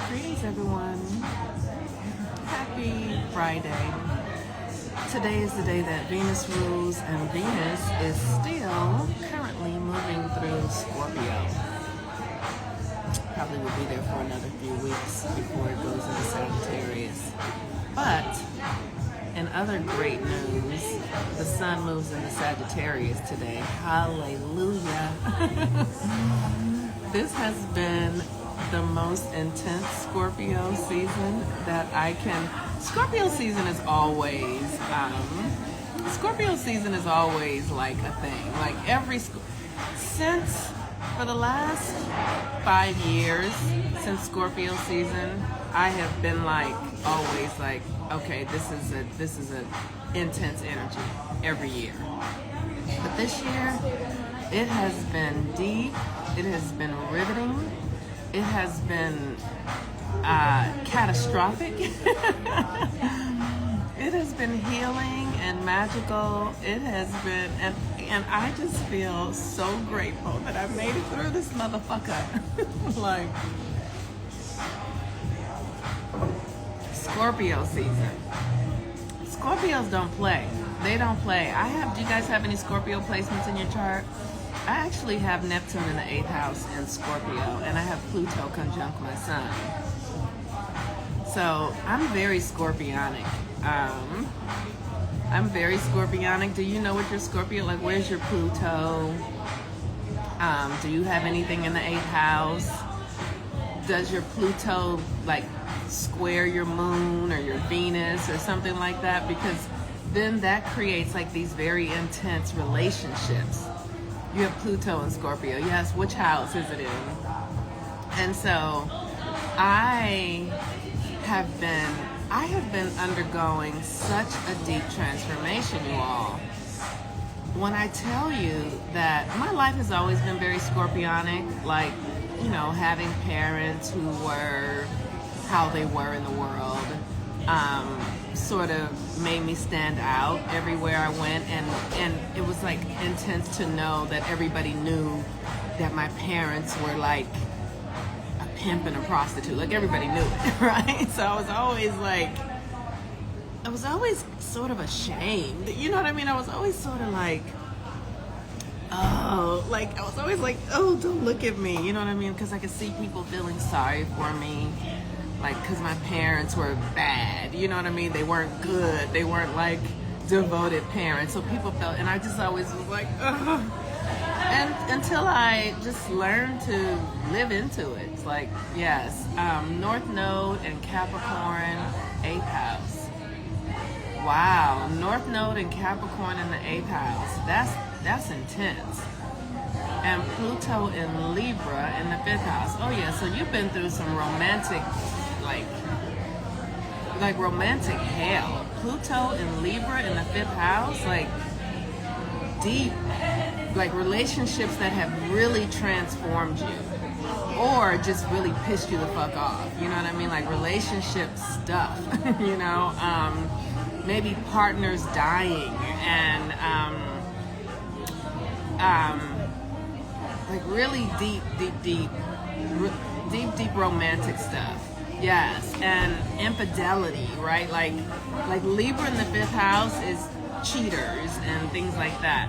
Greetings, everyone. Happy Friday. Today is the day that Venus rules, and Venus is still currently moving through Scorpio. Probably will be there for another few weeks before it goes into Sagittarius. But in other great news, the sun moves into Sagittarius today. Hallelujah. This has been the most intense Scorpio season that I can. Scorpio season is always like a thing. Like since for the last 5 years since Scorpio season, I have been like always like, okay, this is a intense energy every year. But this year, it has been deep. It has been riveting. It has been catastrophic. It has been healing and magical. It has been, and I just feel so grateful that I made it through this motherfucker. Like, Scorpio season. Scorpios don't play. They don't play. Do you guys have any Scorpio placements in your chart? I actually have Neptune in the 8th house in Scorpio, and I have Pluto conjunct my sun. So I'm very Scorpionic. I'm very Scorpionic. Do you know what your Scorpio, like where's your Pluto? Do you have anything in the 8th house? Does your Pluto like square your moon or your Venus or something like that? Because then that creates like these very intense relationships. You have Pluto in Scorpio. Yes, which house is it in? And so I have been undergoing such a deep transformation, you all. When I tell you that my life has always been very Scorpionic, like, you know, having parents who were how they were in the world, sort of made me stand out everywhere I went, and it was like intense to know that everybody knew that my parents were like a pimp and a prostitute. Like everybody knew it, right? So I was always sort of ashamed. You know what I mean? I was always sort of like, oh, like I was always like, oh, don't look at me. You know what I mean? Because I could see people feeling sorry for me. Like, because my parents were bad, you know what I mean? They weren't good. They weren't, like, devoted parents. So people felt, and I just always was like, ugh. And until I just learned to live into it. It's like, yes, North Node and Capricorn, 8th house. Wow, North Node and Capricorn in the 8th house. That's intense. And Pluto in Libra in the 5th house. Oh, yeah, so you've been through some romantic like romantic hell. Pluto in Libra in the 5th house, like deep, like relationships that have really transformed you or just really pissed you the fuck off. You know what I mean? Like relationship stuff, you know, maybe partners dying and like really deep romantic stuff. Yes, and infidelity, right? Like Libra in the 5th house is cheaters and things like that.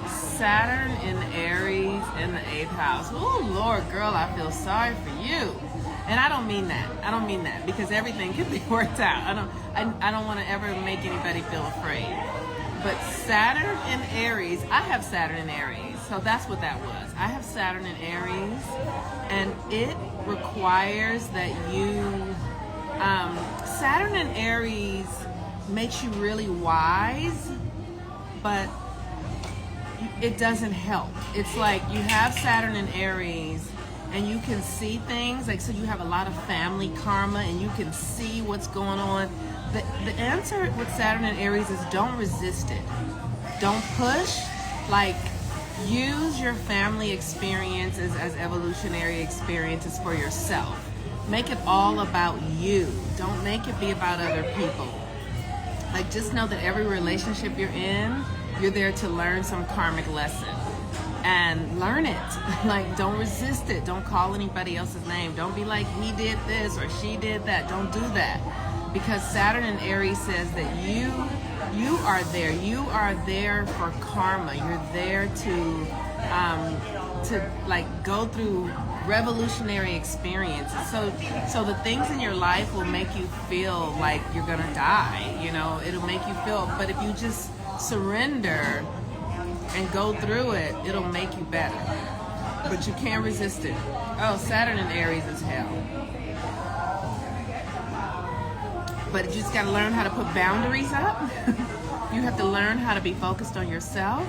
Saturn in Aries in the 8th house. Oh Lord, girl, I feel sorry for you. And I don't mean that because everything can be worked out. I don't want to ever make anybody feel afraid. But Saturn in Aries, I have Saturn in Aries, so that's what that was. I have Saturn in Aries, and it requires that you, Saturn in Aries makes you really wise, but it doesn't help. It's like you have Saturn in Aries, and you can see things, like so you have a lot of family karma, and you can see what's going on. The answer with Saturn and Aries is don't resist it. Don't push. Like, use your family experiences as evolutionary experiences for yourself. Make it all about you. Don't make it be about other people. Like, just know that every relationship you're in, you're there to learn some karmic lesson. and learn it. Like, don't resist it. Don't call anybody else's name. Don't be like, he did this or she did that. Don't do that. Because Saturn in Aries says that you are there. You are there for karma. You're there to like go through revolutionary experiences. So the things in your life will make you feel like you're gonna die. You know, it'll make you feel. But if you just surrender and go through it, it'll make you better. But you can't resist it. Oh, Saturn in Aries is hell. But you just got to learn how to put boundaries up. You have to learn how to be focused on yourself.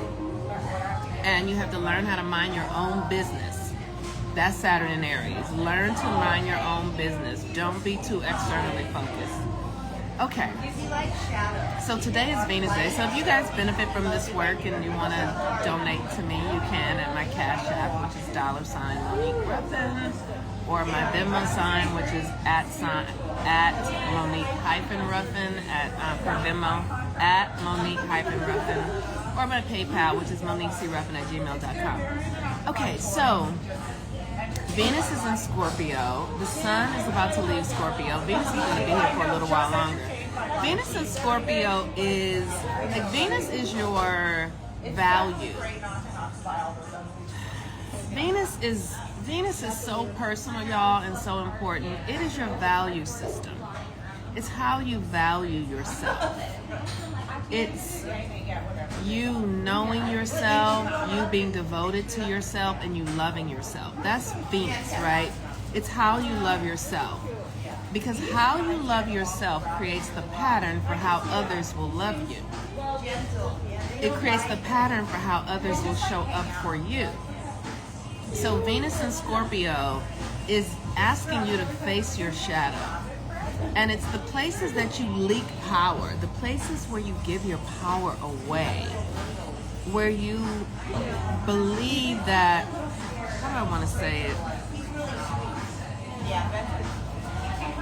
And you have to learn how to mind your own business. That's Saturn in Aries. Learn to mind your own business. Don't be too externally focused. Okay. So today is Venus Day. So if you guys benefit from this work and you want to donate to me, you can at my Cash App, which is $ Monique Ruffin, or my Venmo sign, which is at Monique-Ruffin for Venmo, at Monique-Ruffin, or my PayPal, which is MoniqueCRuffin@gmail.com. Okay, so Venus is in Scorpio. The Sun is about to leave Scorpio. Venus is going to be here for a little while longer. Venus in Scorpio is, like, Venus is your value. Venus is so personal, y'all, and so important. It is your value system. It's how you value yourself. It's you knowing yourself, you being devoted to yourself, and you loving yourself. That's Venus, right? It's how you love yourself. Because how you love yourself creates the pattern for how others will love you. It creates the pattern for how others will show up for you. So Venus in Scorpio is asking you to face your shadow. And it's the places that you leak power, the places where you give your power away, where you believe that, how do I want to say it?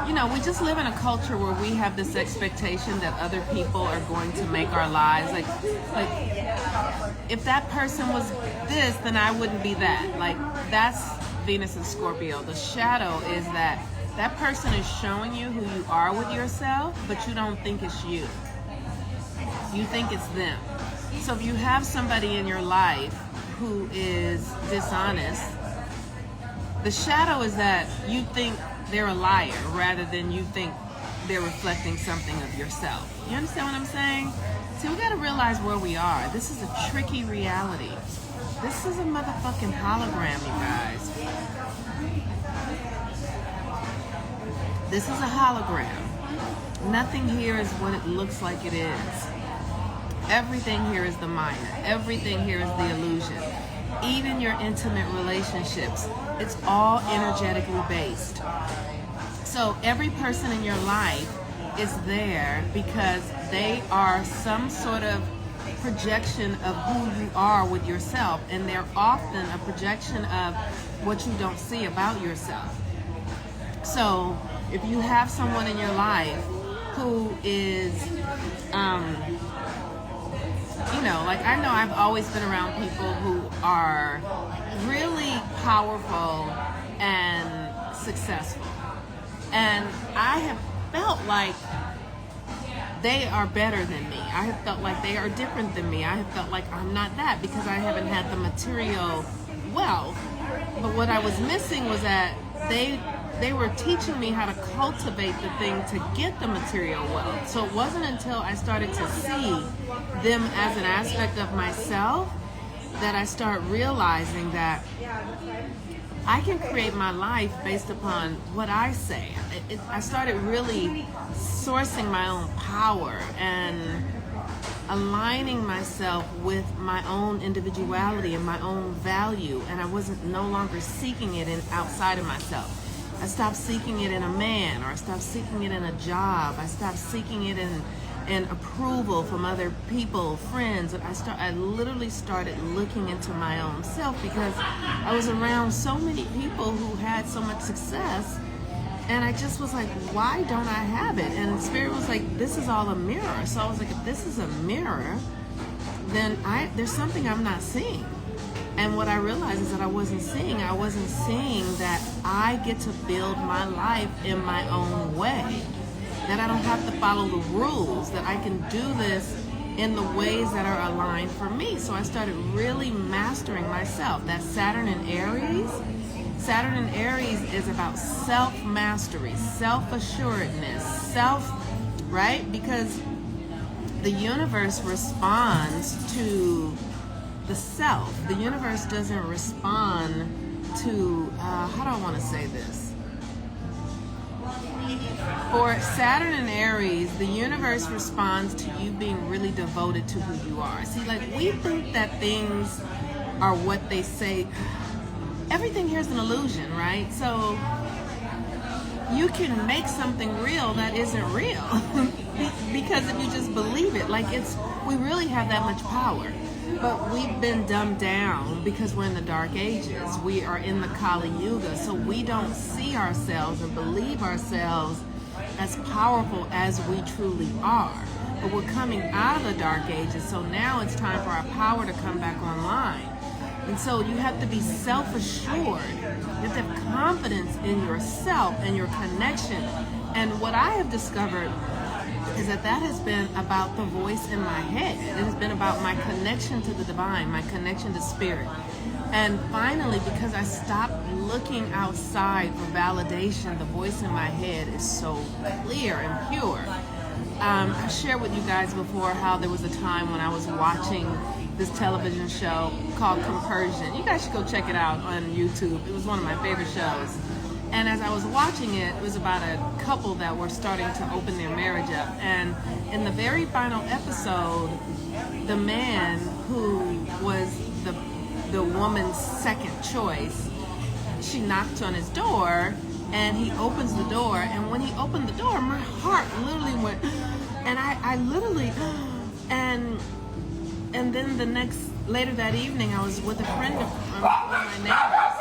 You know, we just live in a culture where we have this expectation that other people are going to make our lives like if that person was this, then I wouldn't be that. Like, that's Venus in Scorpio. The shadow is that person is showing you who you are with yourself, but you don't think it's you. You think it's them. So if you have somebody in your life who is dishonest, the shadow is that you think they're a liar rather than you think they're reflecting something of yourself. You understand what I'm saying? See, we gotta realize where we are. This is a tricky reality. This is a motherfucking hologram, you guys. This is a hologram. Nothing here is what it looks like it is. Everything here is the Maya. Everything here is the illusion. Even your intimate relationships, it's all energetically based. So every person in your life is there because they are some sort of projection of who you are with yourself, and they're often a projection of what you don't see about yourself. So if you have someone in your life who is, you know, like, I know I've always been around people who are really powerful and successful. And I have felt like they are better than me. I have felt like they are different than me. I have felt like I'm not that because I haven't had the material wealth. But what I was missing was that they were teaching me how to cultivate the thing to get the material wealth. So it wasn't until I started to see them as an aspect of myself that I start realizing that I can create my life based upon what I say. I started really sourcing my own power and aligning myself with my own individuality and my own value, and I wasn't no longer seeking it outside of myself. I stopped seeking it in a man, or I stopped seeking it in a job. I stopped seeking it in approval from other people, friends. I literally started looking into my own self because I was around so many people who had so much success, and I just was like, why don't I have it? And Spirit was like, this is all a mirror. So I was like, if this is a mirror, then there's something I'm not seeing. And what I realized is that I wasn't seeing that I get to build my life in my own way, that I don't have to follow the rules, that I can do this in the ways that are aligned for me. So I started really mastering myself. That Saturn in Aries is about self-mastery, self-assuredness, right? Because the universe responds to the self. The universe doesn't respond to, how do I want to say this? For Saturn and Aries, the universe responds to you being really devoted to who you are. See, like, we think that things are what they say. Everything here is an illusion, right? So you can make something real that isn't real because if you just believe it, like, we really have that much power. But we've been dumbed down because we're in the dark ages. We are in the Kali Yuga, so we don't see ourselves or believe ourselves as powerful as we truly are. But we're coming out of the dark ages, so now it's time for our power to come back online. And so you have to be self-assured. You have to have confidence in yourself and your connection. And what I have discovered is that has been about the voice in my head. It has been about my connection to the divine, my connection to spirit. And finally, because I stopped looking outside for validation, the voice in my head is so clear and pure. I shared with you guys before how there was a time when I was watching this television show called Compersion. You guys should go check it out on YouTube. It was one of my favorite shows. And as I was watching it, it was about a couple that were starting to open their marriage up. And in the very final episode, the man who was the woman's second choice, she knocked on his door, and he opens the door. And when he opened the door, my heart literally went, and I literally, and then later that evening, I was with a friend of one of my neighbors.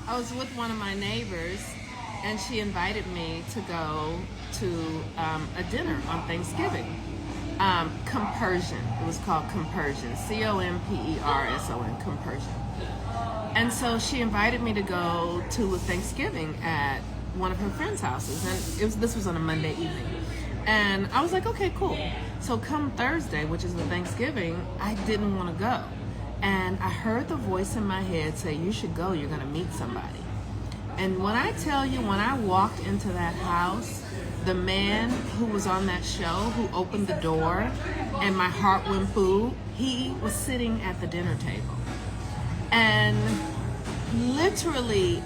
I was with one of my neighbors, and she invited me to go to a dinner on Thanksgiving. Compersion. It was called Compersion. Comperson. Compersion. And so she invited me to go to a Thanksgiving at one of her friends' houses, and this was on a Monday evening. And I was like, okay, cool. So come Thursday, which is the Thanksgiving, I didn't want to go. And I heard the voice in my head say, you should go, you're going to meet somebody. And when I tell you, when I walked into that house, the man who was on that show, who opened the door, and my heart went boo, he was sitting at the dinner table. And literally,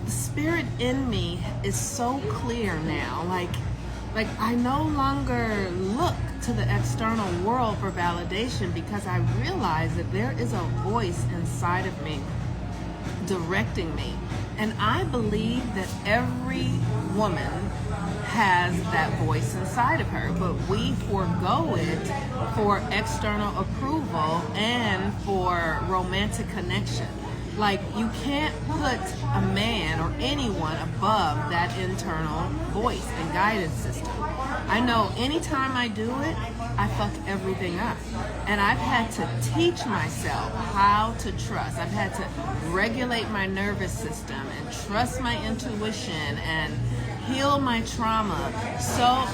the spirit in me is so clear now. Like I no longer look to the external world for validation, because I realize that there is a voice inside of me directing me. And I believe that every woman has that voice inside of her, but we forego it for external approval and for romantic connection. Like, you can't put a man or anyone above that internal voice and guidance system. I know anytime I do it, I fuck everything up. And I've had to teach myself how to trust. I've had to regulate my nervous system and trust my intuition and heal my trauma,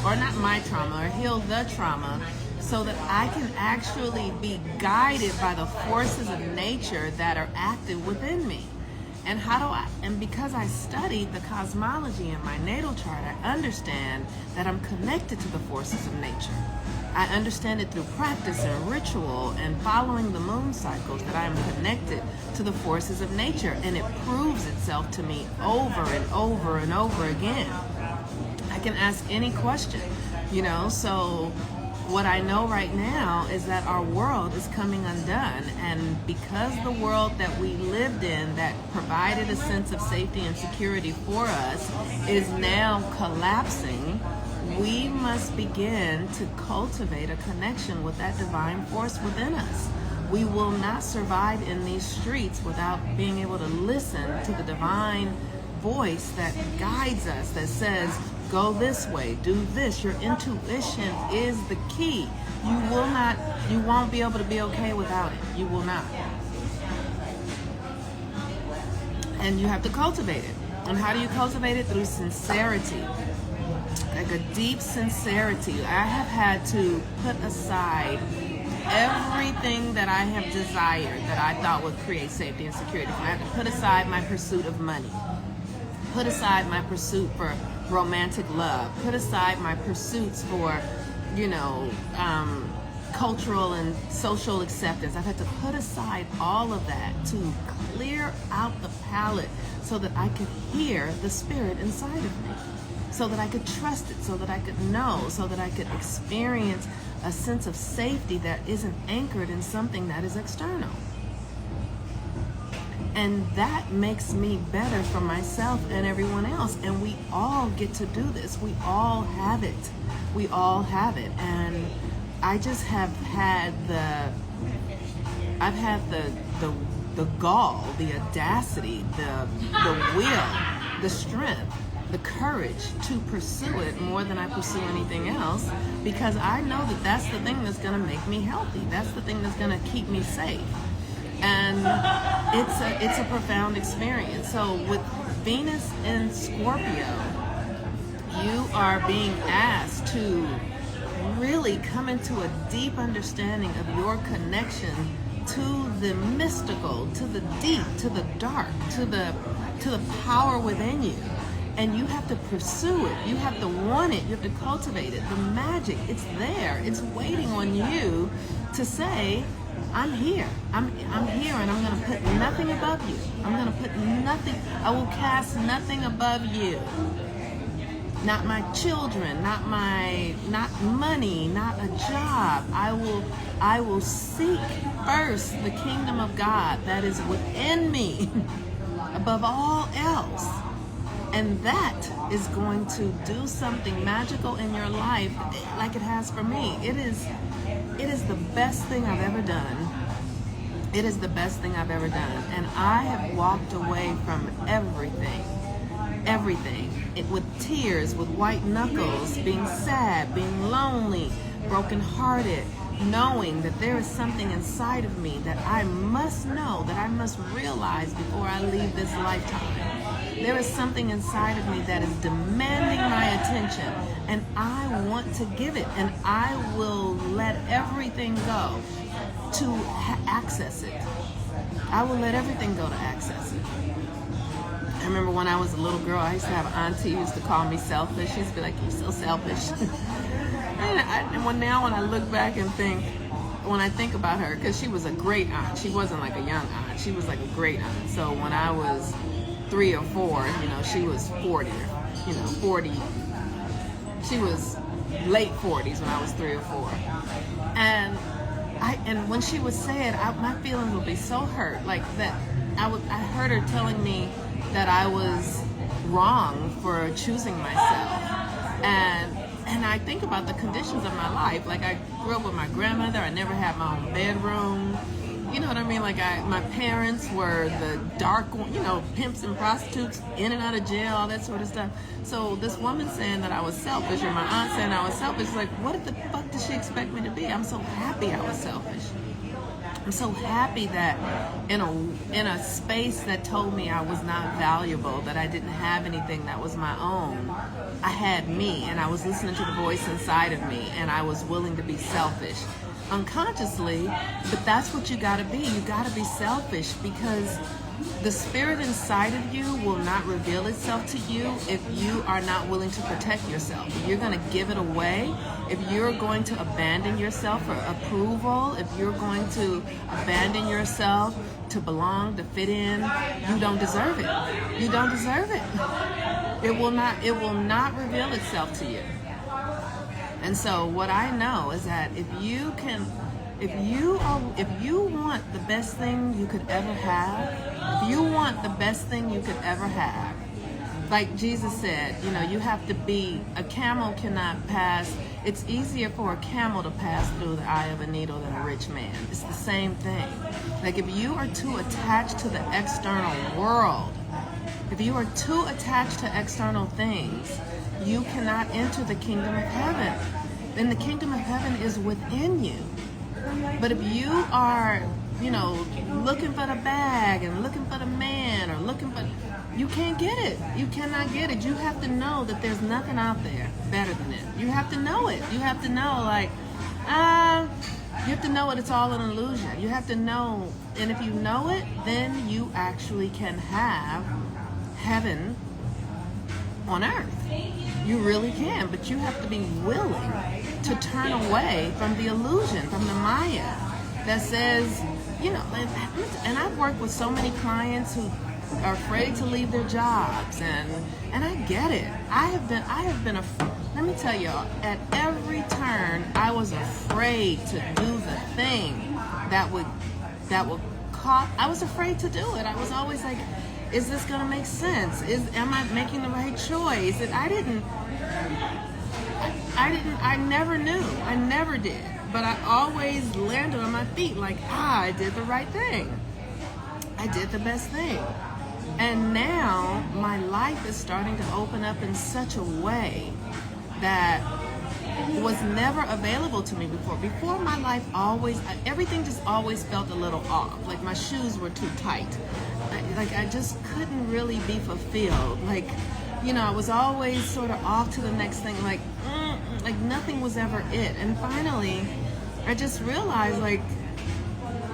or not my trauma, or heal the trauma, so that I can actually be guided by the forces of nature that are active within me. And because I studied the cosmology in my natal chart, I understand that I'm connected to the forces of nature. I understand it through practice and ritual and following the moon cycles, that I am connected to the forces of nature, and it proves itself to me over and over and over again. I can ask any question, so what I know right now is that our world is coming undone, and because the world that we lived in that provided a sense of safety and security for us is now collapsing, we must begin to cultivate a connection with that divine force within us. We will not survive in these streets without being able to listen to the divine voice that guides us, that says, go this way, do this. Your intuition is the key. You won't be able to be okay without it. You will not. And you have to cultivate it. And how do you cultivate it? Through sincerity. Like a deep sincerity. I have had to put aside everything that I have desired that I thought would create safety and security. I have to put aside my pursuit of money. Put aside my pursuit for romantic love. Put aside my pursuits for, cultural and social acceptance. I've had to put aside all of that to clear out the palette so that I could hear the spirit inside of me, so that I could trust it, so that I could know, so that I could experience a sense of safety that isn't anchored in something that is external. And that makes me better for myself and everyone else. And we all get to do this. We all have it. We all have it. And I just have had the gall, the audacity, the will, the strength, the courage to pursue it more than I pursue anything else, because I know that that's the thing that's going to make me healthy. That's the thing that's going to keep me safe. And it's a profound experience. So with Venus in Scorpio, you are being asked to really come into a deep understanding of your connection to the mystical, to the deep, to the dark, to the power within you. And you have to pursue it. You have to want it. You have to cultivate it. The magic, it's there. It's waiting on you to say, I'm here. I'm here, and I'm going to put nothing above you. I'm going to put nothing. I will cast nothing above you. Not my children, not money, not a job. I will seek first the kingdom of God that is within me above all else. And that is going to do something magical in your life like it has for me. It is the best thing I've ever done. It is the best thing I've ever done. And I have walked away from everything. With tears, with white knuckles, being sad, being lonely, brokenhearted, knowing that there is something inside of me that I must know, that I must realize before I leave this lifetime. There is something inside of me that is demanding my attention, and I want to give it, and I will let everything go to access it. I will let everything go to access it. I remember when I was a little girl, I used to have an auntie who used to call me selfish. She used to be like, "You're so selfish." And now when I look back and when I think about her, because she was a great aunt. She wasn't like a young aunt. She was like a great aunt. So when I was 3 or 4, she was 40. 40. She was late 40s when I was 3 or 4. And when she would say it, my feelings would be so hurt. Like that, I heard her telling me that I was wrong for choosing myself. And I think about the conditions of my life. Like, I grew up with my grandmother. I never had my own bedroom. You know what I mean? Like, my parents were the dark, pimps and prostitutes, in and out of jail, all that sort of stuff. So this woman saying that I was selfish, or my aunt saying I was selfish, like, what the fuck did she expect me to be? I'm so happy I was selfish. I'm so happy that in a space that told me I was not valuable, that I didn't have anything that was my own, I had me, and I was listening to the voice inside of me, and I was willing to be selfish. Unconsciously, but that's what you gotta be. You gotta be selfish, because the spirit inside of you will not reveal itself to you if you are not willing to protect yourself. If you're going to give it away, if you're going to abandon yourself for approval, if you're going to abandon yourself to belong, to fit in, you don't deserve it. You don't deserve it. It will not reveal itself to you. And so what I know is that if you want the best thing you could ever have, if you want the best thing you could ever have, like Jesus said, you have to be, a camel cannot pass, it's easier for a camel to pass through the eye of a needle than a rich man. It's the same thing. Like, if you are too attached to the external world, If you are too attached to external things, you cannot enter the kingdom of heaven. And the kingdom of heaven is within you. But if you are, looking for the bag and looking for the man or you can't get it. You cannot get it. You have to know that there's nothing out there better than it. You have to know it. You have to know, you have to know it's all an illusion. You have to know, and if you know it, then you actually can have heaven on earth. You really can, but you have to be willing to turn away from the illusion, from the Maya that says, and I've worked with so many clients who are afraid to leave their jobs, and I get it. I have been let me tell y'all, at every turn I was afraid to do the thing that would cost. I was afraid to do it. I was always like, is this gonna make sense? Am I making the right choice? And I never knew. I never did. But I always landed on my feet like, I did the right thing. I did the best thing. And now my life is starting to open up in such a way that was never available to me before. Before, my life everything just always felt a little off. Like my shoes were too tight. I just couldn't really be fulfilled. I was always sort of off to the next thing. Like nothing was ever it. And finally, I just realized,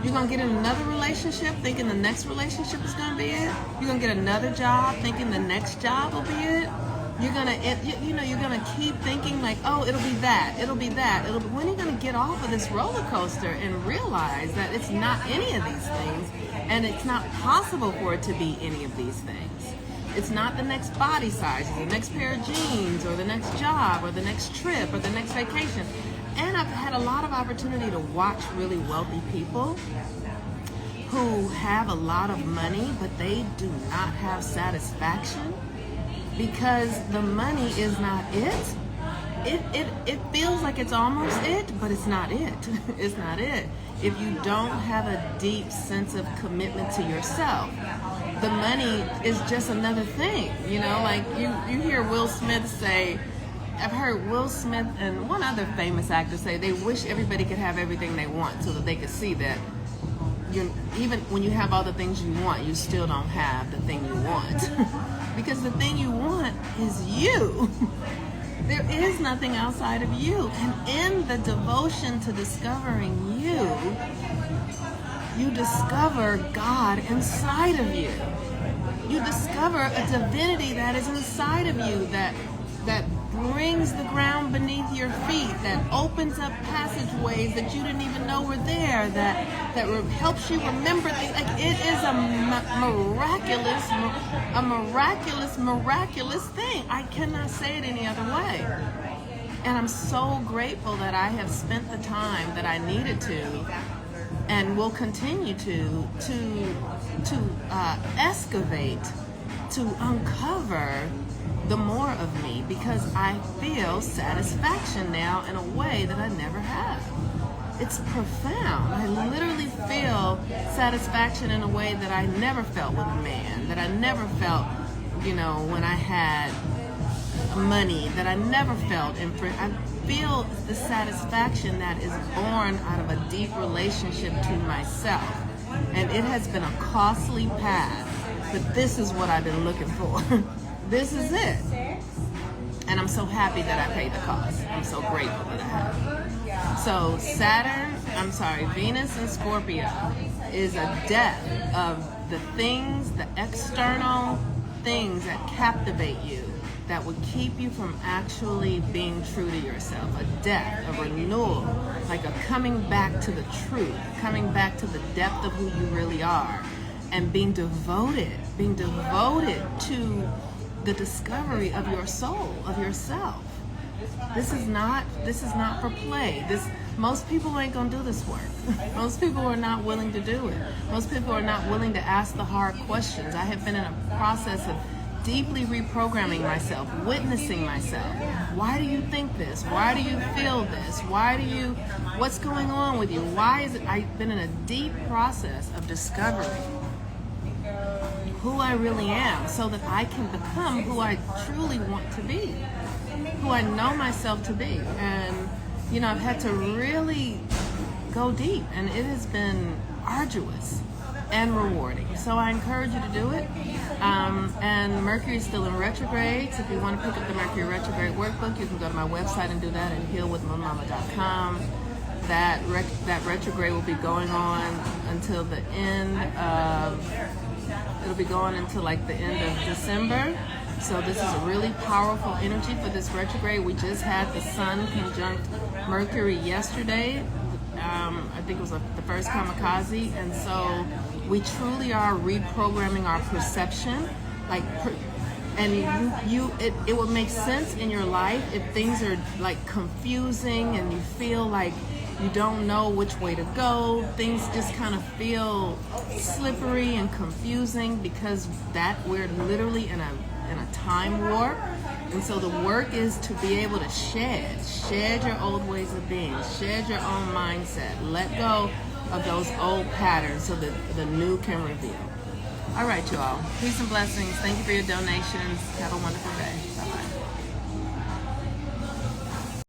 you're going to get in another relationship thinking the next relationship is going to be it. You're going to get another job thinking the next job will be it. You're going to, you're going to keep thinking it'll be that. When are you going to get off of this roller coaster and realize that it's not any of these things, and it's not possible for it to be any of these things? It's not the next body size, or the next pair of jeans, or the next job, or the next trip, or the next vacation. And I've had a lot of opportunity to watch really wealthy people who have a lot of money, but they do not have satisfaction because the money is not it. It feels like it's almost it, but it's not it. It's not it. If you don't have a deep sense of commitment to yourself, the money is just another thing. You hear Will Smith say, I've heard Will Smith and one other famous actor say they wish everybody could have everything they want so that they could see that even when you have all the things you want, you still don't have the thing you want. Because the thing you want is you. There is nothing outside of you. And in the devotion to discovering you, you discover God inside of you. You discover a divinity that is inside of you that brings the ground beneath your feet, that opens up passageways that you didn't even know were there, that helps you remember things. It is a miraculous thing. I cannot say it any other way. And I'm so grateful that I have spent the time that I needed to, and will continue to excavate, to uncover the more of me, because I feel satisfaction now in a way that I never have. It's profound. I literally feel satisfaction in a way that I never felt with a man, that I never felt, when I had money, that I never felt in I feel the satisfaction that is born out of a deep relationship to myself. And it has been a costly path, but this is what I've been looking for. This is it. And I'm so happy that I paid the cost. I'm so grateful that I have. So Venus and Scorpio is a death of the things, the external things that captivate you, that would keep you from actually being true to yourself. A death, a renewal, like a coming back to the truth, coming back to the depth of who you really are, and being devoted to the discovery of your soul, of yourself. This is not for play. Most people ain't gonna do this work. Most people are not willing to do it. Most people are not willing to ask the hard questions. I have been in a process of deeply reprogramming myself, witnessing myself. Why do you think this? Why do you feel this? What's going on with you? Why is it? I've been in a deep process of discovering who I really am so that I can become who I truly want to be, who I know myself to be. And, you know, I've had to really go deep, and it has been arduous and rewarding. So I encourage you to do it. And Mercury is still in retrograde. So if you want to pick up the Mercury retrograde workbook, you can go to my website and do that at healwithmamama.com. That retrograde will be going on until the end of, it'll be going until like the end of December. So this is a really powerful energy for this retrograde. We just had the Sun conjunct Mercury yesterday. I think it was the first kamikaze. And so we truly are reprogramming our perception. It would make sense in your life if things are like confusing and you feel like you don't know which way to go. Things just kind of feel slippery and confusing because we're literally in a time warp. And so the work is to be able to shed your old ways of being, shed your own mindset, let go of those old patterns so that the new can reveal. All right, you all. Peace and blessings. Thank you for your donations. Have a wonderful day. Bye-bye.